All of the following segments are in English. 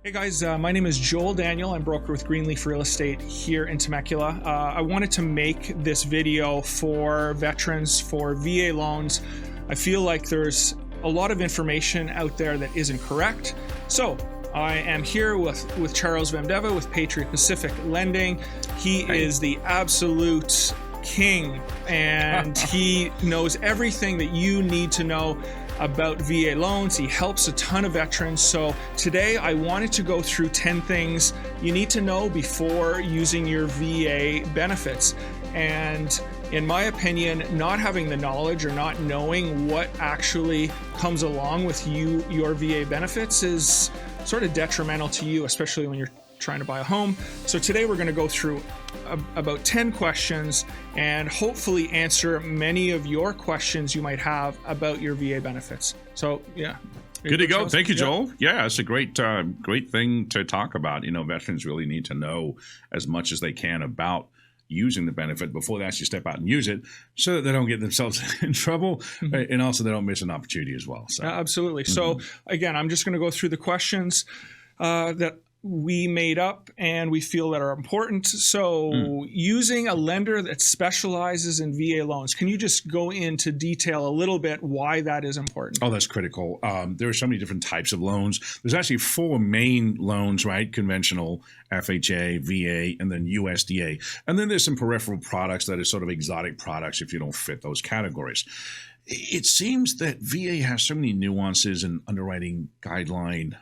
Hey guys, my name is Joel Daniel. I'm broker with Greenleaf Real Estate here in Temecula. I wanted to make this video for veterans for VA loans. I feel like there's a lot of information out there that isn't correct. So I am here with Charles Vamadeva with Patriot Pacific Lending. He is the absolute king and he knows everything that you need to know about VA loans. He helps a ton of veterans. So today I wanted to go through 10 things you need to know before using your VA benefits. And in my opinion, not having the knowledge or not knowing what actually comes along with your VA benefits is sort of detrimental to you, especially when you're trying to buy a home. So today we're going to go through about 10 questions and hopefully answer many of your questions you might have about your VA benefits. So yeah. Good to go. Thank you, Joel. Yeah, it's a great thing to talk about. You know, veterans really need to know as much as they can about using the benefit before they actually step out and use it, so that they don't get themselves in trouble, and also they don't miss an opportunity as well. So absolutely. So again, I'm just going to go through the questions that we made up and we feel that are important. So using a lender that specializes in VA loans, can you just go into detail a little bit why that is important? Oh, that's critical. There are so many different types of loans. There's actually 4 main loans, right? Conventional, FHA, VA, and then USDA. And then there's some peripheral products that are sort of exotic products if you don't fit those categories. It seems that VA has so many nuances and underwriting guideline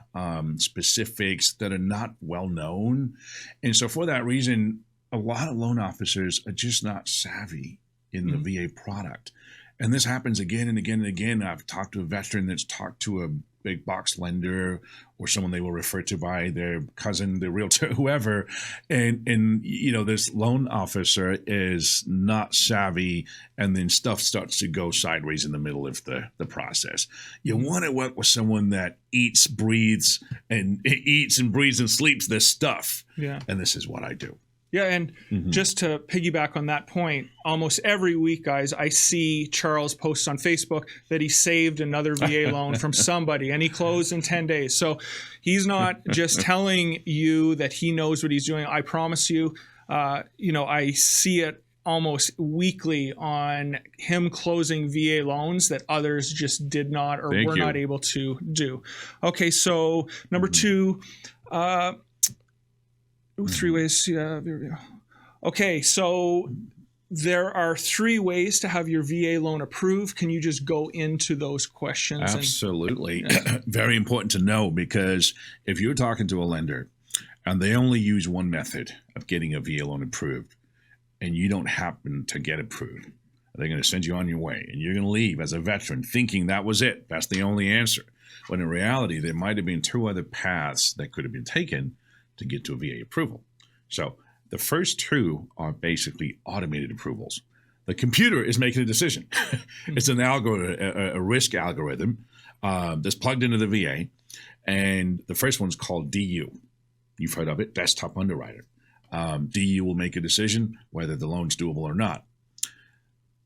specifics that are not well known. And so for that reason, a lot of loan officers are just not savvy in the VA product. And this happens again and again and again. I've talked to a veteran that's talked to a big box lender or someone they will refer to by their cousin, their realtor, whoever. And you know, this loan officer is not savvy, and then stuff starts to go sideways in the middle of the process. You want to work with someone that eats, breathes, and sleeps this stuff. Yeah. And this is what I do. Yeah, and just to piggyback on that point, almost every week, guys, I see Charles post on Facebook that he saved another VA loan from somebody and he closed in 10 days. So he's not just telling you that he knows what he's doing. I promise you, I see it almost weekly on him closing VA loans that others just did not or were not able to do. Okay, so number 2, 3 ways. Yeah. Okay, so there are 3 ways to have your VA loan approved. Can you just go into those questions? Absolutely. Very important to know, because if you're talking to a lender and they only use one method of getting a VA loan approved and you don't happen to get approved, they're going to send you on your way and you're going to leave as a veteran thinking that was it. That's the only answer. When in reality, there might have been 2 other paths that could have been taken to get to a VA approval. So the first 2 are basically automated approvals. The computer is making a decision. It's an algorithm, a risk algorithm that's plugged into the VA. And the first one's called DU. You've heard of it, desktop underwriter. DU will make a decision whether the loan's doable or not.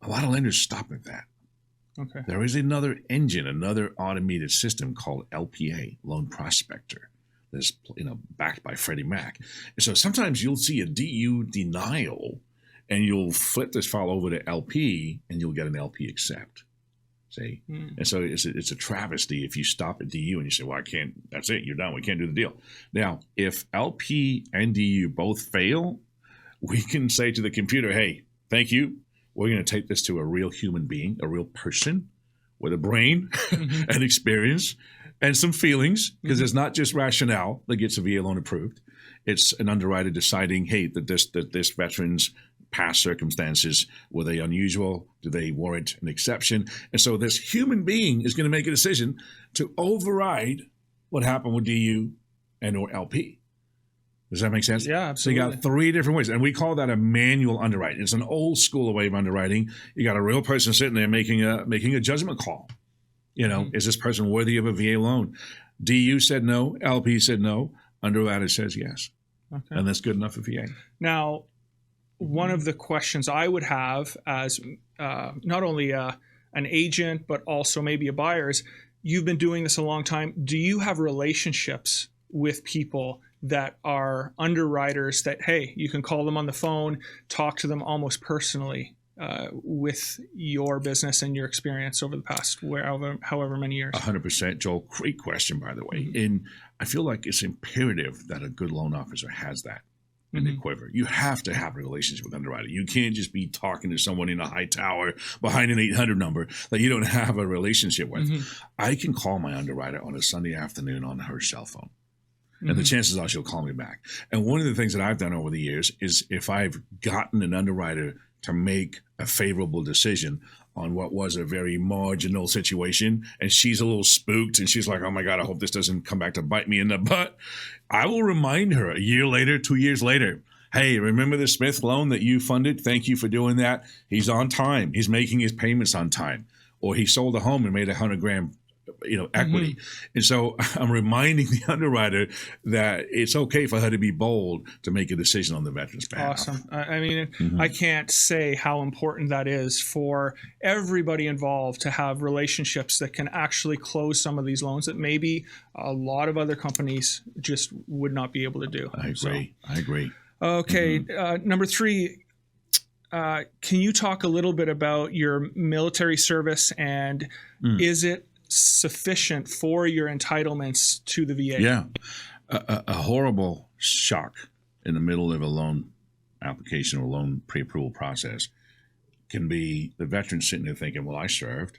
A lot of lenders stop at that. Okay. There is another engine, another automated system called LPA, Loan Prospector. That's, backed by Freddie Mac. And so sometimes you'll see a DU denial and you'll flip this file over to LP and you'll get an LP accept. See? And so it's a travesty if you stop at DU and you say, well, I can't, that's it, you're done, we can't do the deal. Now, if LP and DU both fail, we can say to the computer, hey, thank you. We're going to take this to a real human being, a real person with a brain and experience and some feelings, because it's not just rationale that gets a VA loan approved. It's an underwriter deciding, hey, that this veteran's past circumstances, were they unusual? Do they warrant an exception? And so this human being is going to make a decision to override what happened with DU and or LP. Does that make sense? Yeah, absolutely. So you got 3 different ways, and we call that a manual underwriting. It's an old school way of underwriting. You got a real person sitting there making a judgment call. Is this person worthy of a VA loan? DU said no. LP said no. Underwriter says yes. Okay. And that's good enough for VA. Now, one of the questions I would have as not only an agent, but also maybe a buyer is, you've been doing this a long time. Do you have relationships with people that are underwriters that, hey, you can call them on the phone, talk to them almost personally with your business and your experience over the past however many years? 100%, Joel. Great question, by the way. And I feel like it's imperative that a good loan officer has that in the quiver. You have to have a relationship with underwriter. You can't just be talking to someone in a high tower behind an 800 number that you don't have a relationship with. I can call my underwriter on a Sunday afternoon on her cell phone. And the chances are she'll call me back. And one of the things that I've done over the years is if I've gotten an underwriter to make a favorable decision on what was a very marginal situation, and she's a little spooked and she's like, oh my God, I hope this doesn't come back to bite me in the butt, I will remind her a year later, 2 years later, hey, remember the Smith loan that you funded? Thank you for doing that. He's on time. He's making his payments on time. Or he sold a home and made $100,000 equity. And so I'm reminding the underwriter that it's okay for her to be bold to make a decision on the veteran's behalf. Awesome. I mean, I can't say how important that is for everybody involved to have relationships that can actually close some of these loans that maybe a lot of other companies just would not be able to do. I agree. Okay. Number 3, can you talk a little bit about your military service, and is it sufficient for your entitlements to the VA? Yeah. A horrible shock in the middle of a loan application or loan pre-approval process can be the veteran sitting there thinking, well, I served,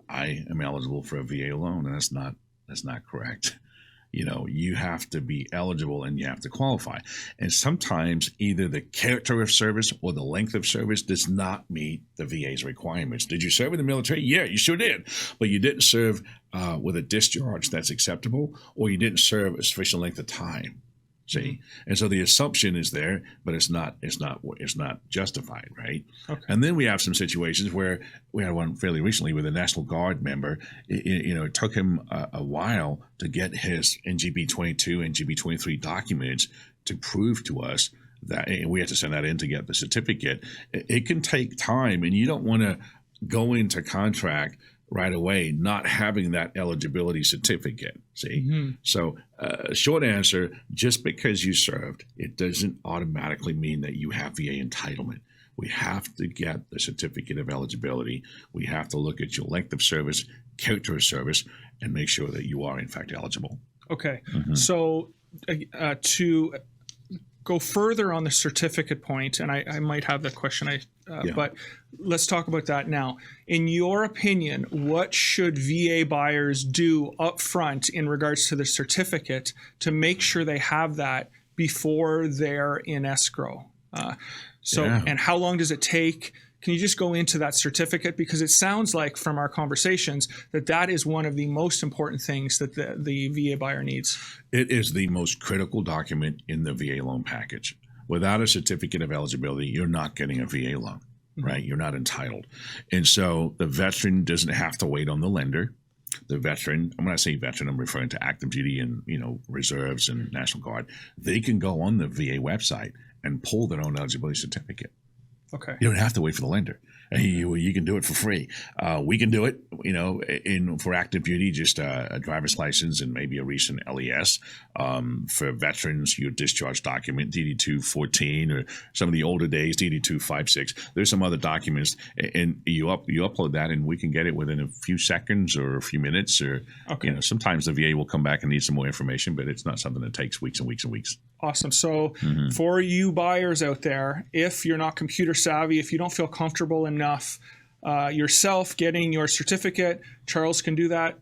I am eligible for a VA loan. And that's not correct. You have to be eligible and you have to qualify. And sometimes either the character of service or the length of service does not meet the VA's requirements. Did you serve in the military? Yeah, you sure did. But you didn't serve with a discharge that's acceptable, or you didn't serve a sufficient length of time. See, and so the assumption is there, but it's not justified, right? Okay. And then we have some situations where we had one fairly recently with a National Guard member. It took him a while to get his NGB 22 and NGB 23 documents to prove to us that, and we had to send that in to get the certificate. It can take time, and you don't want to go into contract right away not having that eligibility certificate. See? So short answer, just because you served, it doesn't automatically mean that you have VA entitlement. We have to get the certificate of eligibility. We have to look at your length of service, character of service, and make sure that you are in fact eligible. Okay. So to go further on the certificate point, and I might have that question, but let's talk about that now. In your opinion, what should VA buyers do up front in regards to the certificate to make sure they have that before they're in escrow? And how long does it take? Can you just go into that certificate? Because it sounds like from our conversations that is one of the most important things that the VA buyer needs. It is the most critical document in the VA loan package. Without a certificate of eligibility, you're not getting a VA loan, right? You're not entitled. And so the veteran doesn't have to wait on the lender. The veteran, when I say veteran, I'm referring to active duty and, reserves and National Guard. They can go on the VA website and pull their own eligibility certificate. Okay. You don't have to wait for the lender. You can do it for free. We can do it, for active duty, just a driver's license and maybe a recent LES. For veterans, your discharge document, DD-214, or some of the older days, DD-256. There's some other documents, and you upload that, and we can get it within a few seconds or a few minutes. Or sometimes the VA will come back and need some more information, but it's not something that takes weeks and weeks and weeks. Awesome. So for you buyers out there, if you're not computer savvy, if you don't feel comfortable enough yourself getting your certificate, Charles can do that,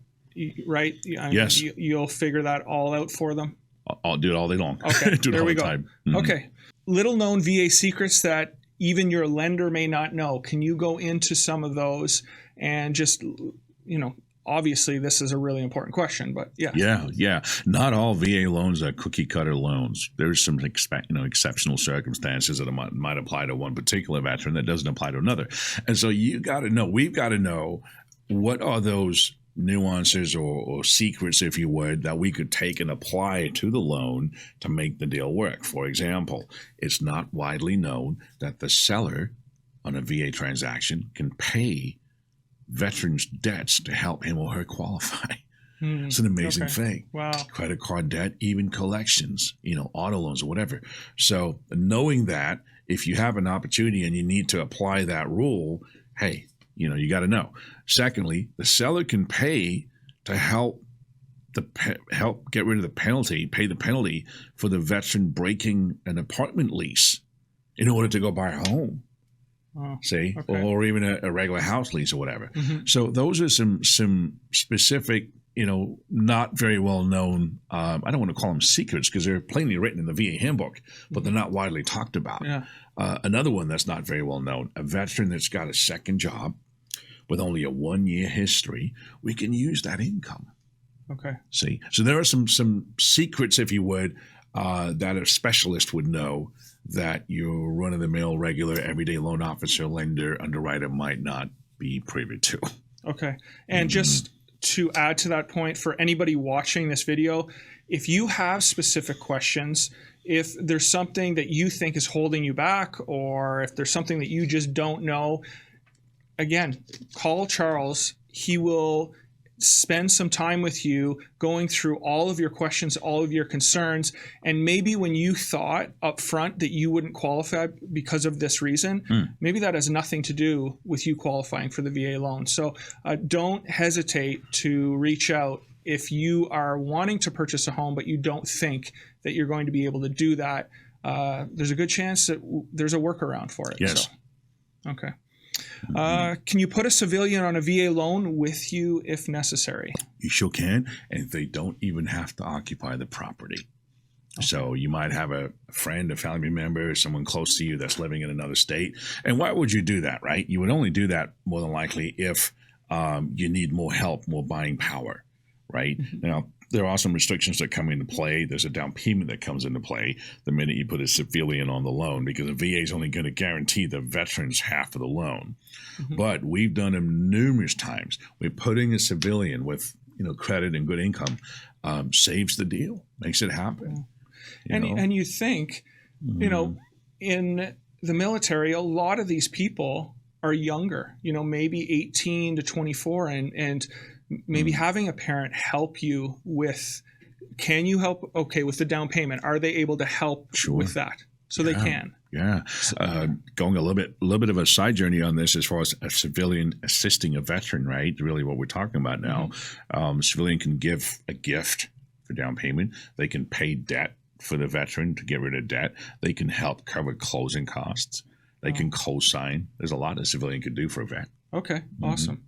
right? Yes. You'll figure that all out for them? I'll do it all day long. Okay, do it there all we the go. time. Okay. Little known VA secrets that even your lender may not know. Can you go into some of those and just, obviously, this is a really important question, but yeah. Yeah. Not all VA loans are cookie cutter loans. There's some exceptional circumstances that might apply to one particular veteran that doesn't apply to another. And so we've got to know what are those nuances or secrets, if you would, that we could take and apply to the loan to make the deal work. For example, it's not widely known that the seller on a VA transaction can pay veterans' debts to help him or her qualify. It's an amazing thing. Wow. Credit card debt, even collections, auto loans or whatever. So knowing that, if you have an opportunity and you need to apply that rule, hey, you got to know. Secondly, the seller can pay to help get rid of the penalty, pay the penalty for the veteran breaking an apartment lease in order to go buy a home. Oh, see, okay. or even a regular house lease or whatever. So those are some specific, not very well known. I don't want to call them secrets because they're plainly written in the VA handbook, but they're not widely talked about. Yeah. Another one that's not very well known: a veteran that's got a second job with only a 1-year history, we can use that income. Okay. See, so there are some secrets, if you would, that a specialist would know that your run-of-the-mill, regular, everyday loan officer, lender, underwriter might not be privy to. Okay. And just to add to that point, for anybody watching this video, if you have specific questions, if there's something that you think is holding you back, or if there's something that you just don't know, again, call Charles. He will spend some time with you going through all of your questions, all of your concerns. And maybe when you thought up front that you wouldn't qualify because of this reason, maybe that has nothing to do with you qualifying for the VA loan. So don't hesitate to reach out if you are wanting to purchase a home, but you don't think that you're going to be able to do that. There's a good chance that there's a workaround for it. Yes. So, okay. Can you put a civilian on a VA loan with you if necessary? You sure can, and they don't even have to occupy the property. Okay. So you might have a friend, a family member, someone close to you that's living in another state. And why would you do that, right? You would only do that more than likely if you need more help, more buying power, right? Now, there are some restrictions that come into play. There's a down payment that comes into play the minute you put a civilian on the loan, because the VA is only going to guarantee the veteran's half of the loan. But we've done them numerous times. We're putting a civilian with credit and good income saves the deal, makes it happen. And you think, in the military, a lot of these people are younger, maybe 18 to 24, and maybe having a parent help you with, can you help, with the down payment? Are they able to help with that? So they can. Yeah. Going a little bit of a side journey on this as far as a civilian assisting a veteran, right? Really what we're talking about now. Civilian can give a gift for down payment. They can pay debt for the veteran to get rid of debt. They can help cover closing costs. They can co-sign. There's a lot a civilian can do for a vet. Okay. Awesome.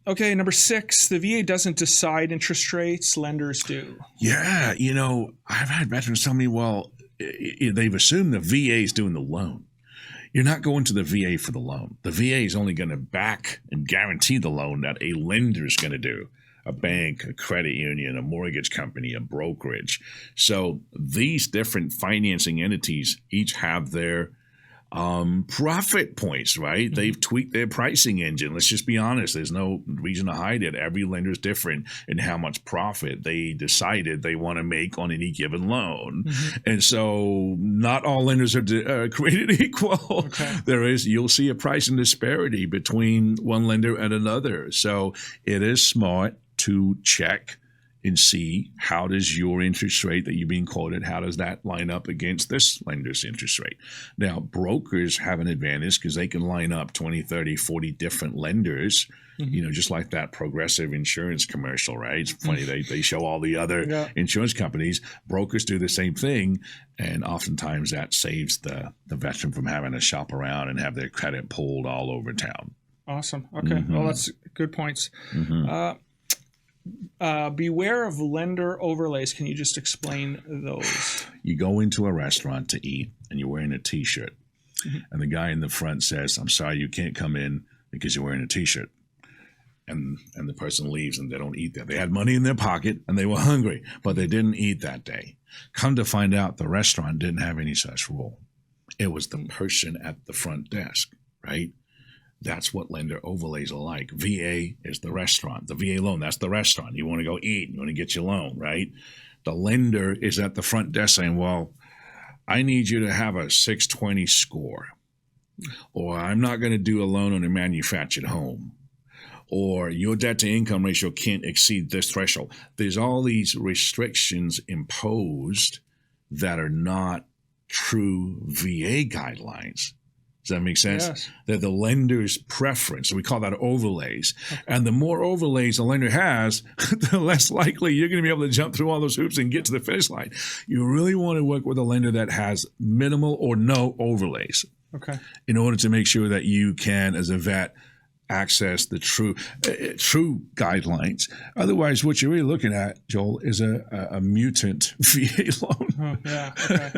Okay, number 6, the VA doesn't decide interest rates, lenders do. Yeah, I've had veterans tell me, well, they've assumed the VA is doing the loan. You're not going to the VA for the loan. The VA is only going to back and guarantee the loan that a lender is going to do. A bank, a credit union, a mortgage company, a brokerage. So these different financing entities each have their profit points, right? They've tweaked their pricing engine. Let's just be honest. There's no reason to hide it. Every lender is different in how much profit they decided they want to make on any given loan. And so not all lenders are created equal. You'll see a pricing disparity between one lender and another. So it is smart to check and see, how does your interest rate that you're being quoted, how does that line up against this lender's interest rate? Now, brokers have an advantage because they can line up 20, 30, 40 different lenders, just like that Progressive insurance commercial, right? It's funny, they show all the other insurance companies. Brokers do the same thing, and oftentimes that saves the veteran from having to shop around and have their credit pulled all over town. Awesome. Okay. Well, that's good points. Beware of lender overlays. Can you just explain those? You go into a restaurant to eat and you're wearing a T-shirt, and the guy in the front says, "I'm sorry, you can't come in because you're wearing a T-shirt." And the person leaves and they don't eat that. They had money in their pocket and they were hungry, but they didn't eat that day. Come to find out, the restaurant didn't have any such rule. It was the person at the front desk, right? That's what lender overlays are like. VA is the restaurant. The VA loan, that's the restaurant. You want to go eat. You want to get your loan, right? The lender is at the front desk saying, well, I need you to have a 620 score. Or I'm not going to do a loan on a manufactured home. or your debt to income ratio can't exceed this threshold. There's all these restrictions imposed that are not true VA guidelines. Does that make sense? Yes. They're the lender's preference. So we call that overlays. Okay. And the more overlays a lender has, the less likely you're going to be able to jump through all those hoops and get to the finish line. You really want to work with a lender that has minimal or no overlays. Okay. In order to make sure that you can, as a vet, access the true guidelines. Otherwise, what you're really looking at, Joel, is a mutant VA loan. Oh, yeah.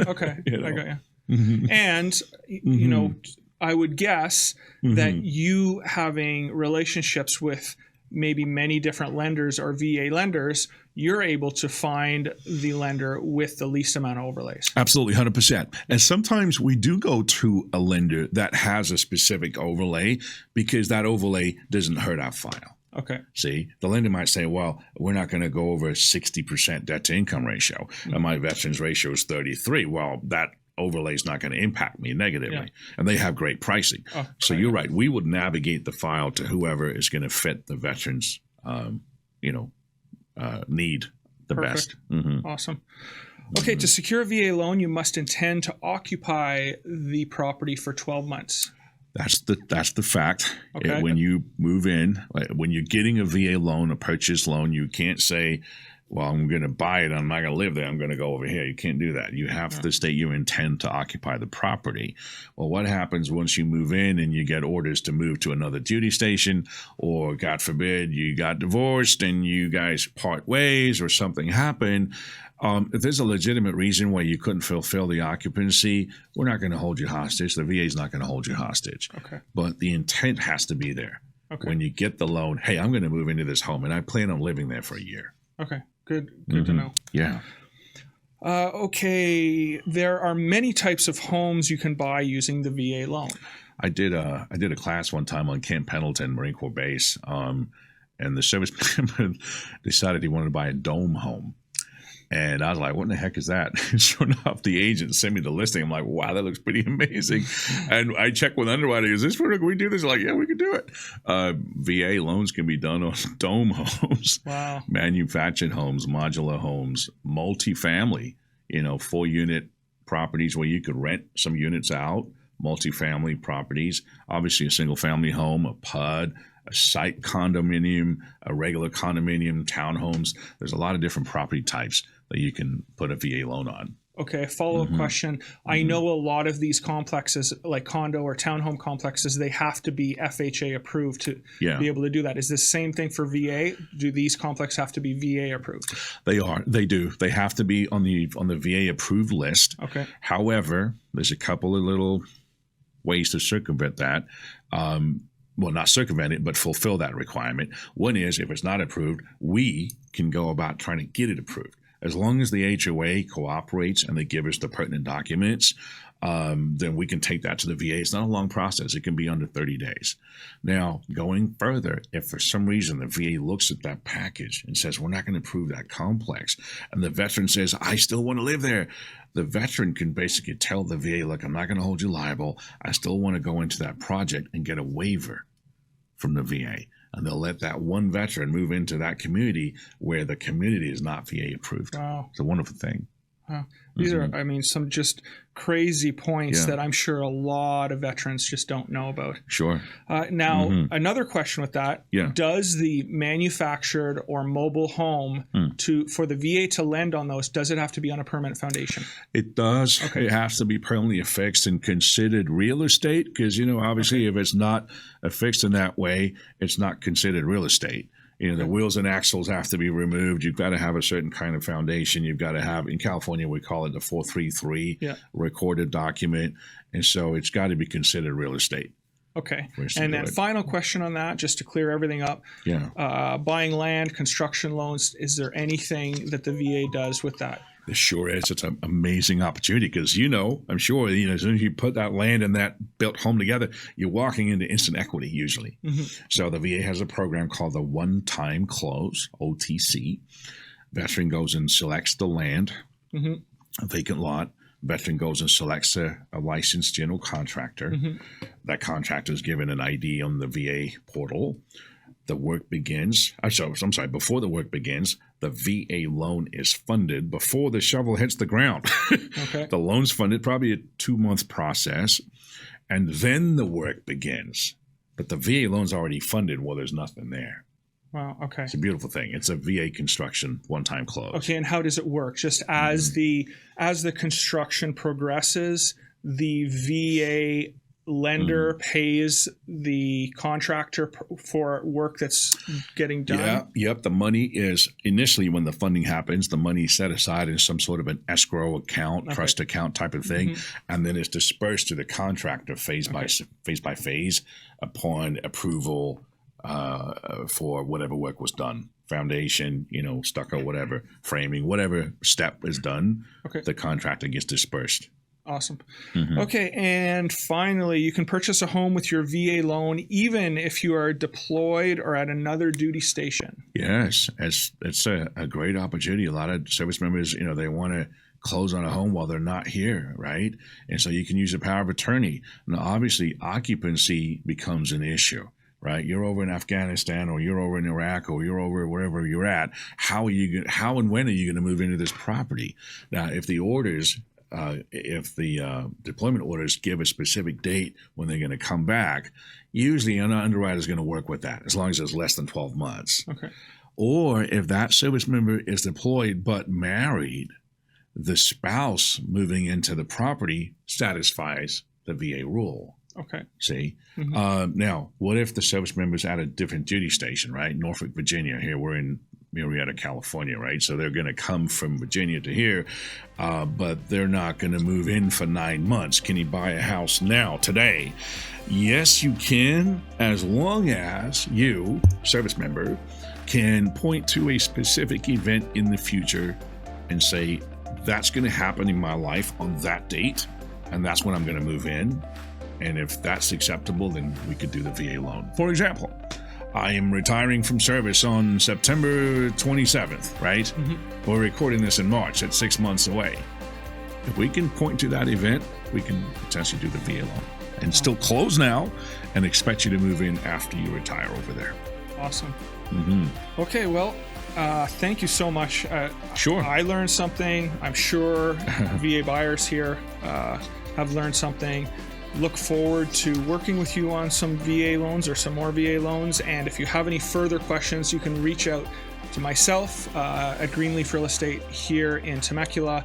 Okay. You know? I got you. Mm-hmm. And, you know, I would guess that you having relationships with maybe many different lenders or VA lenders, you're able to find the lender with the least amount of overlays. Absolutely, 100%. And sometimes we do go to a lender that has a specific overlay because that overlay doesn't hurt our file. Okay. See, the lender might say, well, we're not going to go over 60% debt to income ratio. And my veterans ratio is 33. Well, that overlay is not going to impact me negatively. Yeah. And they have great pricing. Oh, so you're right. We would navigate the file to whoever is going to fit the veterans, need the best. Mm-hmm. Awesome. Okay, to secure a VA loan, you must intend to occupy the property for 12 months. That's the fact. Okay. When you move in, when you're getting a VA loan, a purchase loan, you can't say, well, I'm going to buy it. I'm not going to live there. I'm going to go over here. You can't do that. You have to state you intend to occupy the property. Well, what happens once you move in and you get orders to move to another duty station, or God forbid you got divorced and you guys part ways or something happened? If there's a legitimate reason why you couldn't fulfill the occupancy, we're not going to hold you hostage. The VA is not going to hold you hostage. Okay. But the intent has to be there. Okay. When you get the loan, hey, I'm going to move into this home and I plan on living there for a year. Okay. Good to know. Yeah. Okay. There are many types of homes you can buy using the VA loan. I did a class one time on Camp Pendleton, Marine Corps Base, and the service member decided he wanted to buy a dome home. And I was like, what in the heck is that? Sure enough, the agent sent me the listing. I'm like, wow, that looks pretty amazing. And I checked with underwriter, is this where can we do this? They're like, yeah, we can do it. VA loans can be done on dome homes, wow, manufactured homes, modular homes, multifamily, 4-unit properties where you could rent some units out, multifamily properties, obviously a single family home, a PUD, a site condominium, a regular condominium, townhomes. There's a lot of different property types that you can put a VA loan on. Okay, follow-up question. I know a lot of these complexes, like condo or townhome complexes, they have to be FHA approved to be able to do that. Is this the same thing for VA? Do these complexes have to be VA approved? They are. They do. They have to be on the VA approved list. Okay. However, there's a couple of little ways to circumvent that. Well, not circumvent it, but fulfill that requirement. One is, if it's not approved, we can go about trying to get it approved. As long as the HOA cooperates and they give us the pertinent documents, then we can take that to the VA. It's not a long process. It can be under 30 days. Now, going further, if for some reason the VA looks at that package and says, we're not going to approve that complex, and the veteran says, I still want to live there, the veteran can basically tell the VA, look, I'm not going to hold you liable. I still want to go into that project and get a waiver from the VA. And they'll let that one veteran move into that community where the community is not VA approved. Wow. It's a wonderful thing. Wow. These are, some just crazy points that I'm sure a lot of veterans just don't know about. Sure. Now, another question with that, does the manufactured or mobile home for the VA to lend on those, does it have to be on a permanent foundation? It does. Okay. It has to be permanently affixed and considered real estate because, obviously if it's not affixed in that way, it's not considered real estate. The wheels and axles have to be removed. You've got to have a certain kind of foundation. You've got to have, in California, we call it the 433 recorded document. And so it's got to be considered real estate. Okay. And then final question on that, just to clear everything up. Buying land, construction loans, is there anything that the VA does with that? It sure is. It's an amazing opportunity because, I'm sure, as soon as you put that land and that built home together, you're walking into instant equity usually. So the VA has a program called the One-Time Close, OTC. Veteran goes and selects the land, a vacant lot. Veteran goes and selects a licensed general contractor. That contractor is given an ID on the VA portal. the work begins, I'm sorry, before the work begins, the VA loan is funded before the shovel hits the ground. Okay. The loan's funded, probably a 2-month process, and then the work begins. But the VA loan's already funded while there's nothing there. Wow. Okay. It's a beautiful thing. It's a VA construction one-time close. Okay. And how does it work? Just as the construction progresses, the VA lender pays the contractor for work that's getting done. Yeah. Yep. The money is initially, when the funding happens, the money is set aside in some sort of an escrow account, trust account type of thing, and then it's dispersed to the contractor phase by phase upon approval for whatever work was done. Foundation, stucco, whatever, framing, whatever step is done, the contractor gets dispersed. Awesome. Okay, and finally, you can purchase a home with your VA loan even if you are deployed or at another duty station. Yes, it's a great opportunity. A lot of service members, they want to close on a home while they're not here, right? And so you can use the power of attorney. Now, obviously, occupancy becomes an issue. Right, you're over in Afghanistan, or you're over in Iraq, or you're over wherever you're at. How and when are you going to move into this property? Now, if the deployment orders give a specific date when they're going to come back, usually an underwriter is going to work with that as long as it's less than 12 months. Okay. Or if that service member is deployed but married, the spouse moving into the property satisfies the VA rule. Okay. See? Now, what if the service member's at a different duty station, right? Norfolk, Virginia. Here we're in Murrieta, California, right? So they're going to come from Virginia to here, but they're not going to move in for 9 months. Can you buy a house now, today? Yes, you can, as long as you, service member, can point to a specific event in the future and say, that's going to happen in my life on that date, and that's when I'm going to move in. And if that's acceptable, then we could do the VA loan. For example, I am retiring from service on September 27th, right? We're recording this in March. That's 6 months away. If we can point to that event, we can potentially do the VA loan and still close now and expect you to move in after you retire over there. Awesome. Okay, well, thank you so much. Sure. I learned something. I'm sure VA buyers here have learned something. Look forward to working with you on some VA loans or some more VA loans. And if you have any further questions, you can reach out to myself at Greenleaf Real Estate here in Temecula,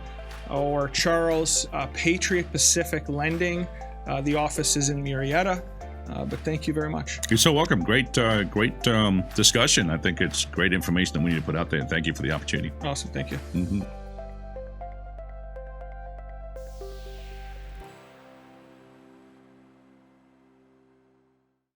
or Charles, Patriot Pacific Lending. The office is in Murrieta. But thank you very much. You're so welcome. Great discussion. I think it's great information that we need to put out there. Thank you for the opportunity. Awesome. Thank you.